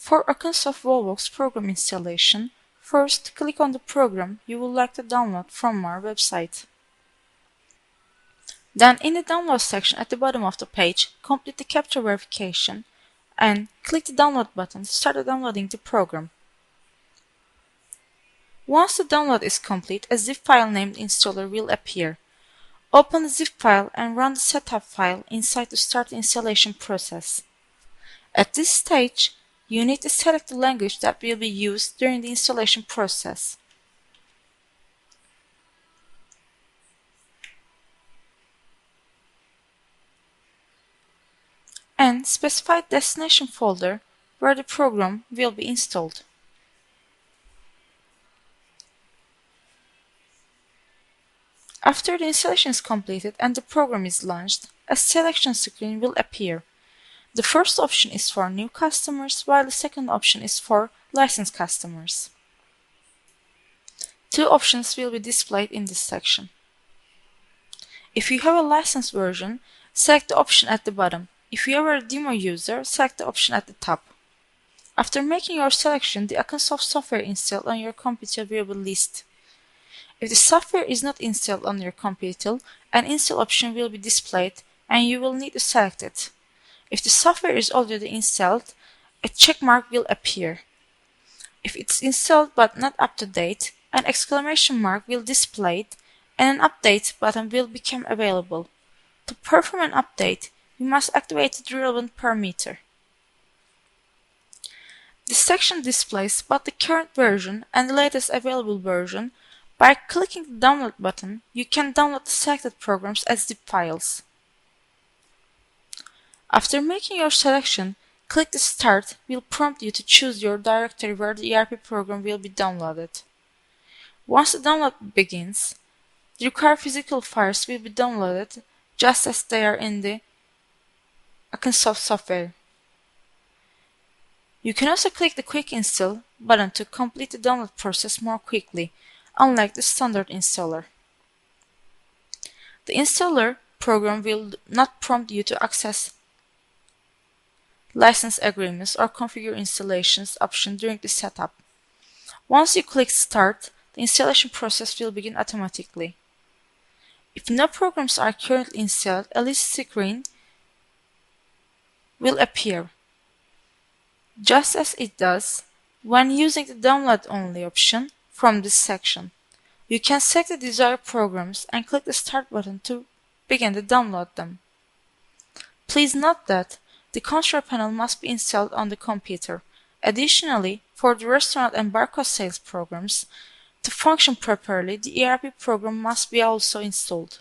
For AKINSOFT WOLVOX program installation, first click on the program you would like to download from our website. Then in the download section at the bottom of the page, complete the captcha verification and click the download button to start downloading the program. Once the download is complete, a zip file named installer will appear. Open the zip file and run the setup file inside to start the installation process. At this stage, you need to select the language that will be used during the installation process. And specify the destination folder where the program will be installed. After the installation is completed and the program is launched, a selection screen will appear. The first option is for new customers, while the second option is for licensed customers. Two options will be displayed in this section. If you have a licensed version, select the option at the bottom. If you are a demo user, select the option at the top. After making your selection, the AKINSOFT software installed on your computer will be listed. If the software is not installed on your computer, an install option will be displayed and you will need to select it. If the software is already installed, a check mark will appear. If it's installed but not up to date, an exclamation mark will display and an update button will become available. To perform an update, you must activate the relevant parameter. This section displays both the current version and the latest available version. By clicking the download button, you can download the selected programs as zip files. After making your selection, click the Start will prompt you to choose your directory where the ERP program will be downloaded. Once the download begins, the required physical files will be downloaded just as they are in the AKINSOFT software. You can also click the Quick Install button to complete the download process more quickly, unlike the standard installer. The installer program will not prompt you to access license agreements or configure installations option during the setup. Once you click Start, the installation process will begin automatically. If no programs are currently installed, a list screen will appear, just as it does when using the Download Only option from this section. You can select the desired programs and click the Start button to begin to download them. Please note that the control panel must be installed on the computer. Additionally, for the restaurant and barcode sales programs, to function properly, the ERP program must be also installed.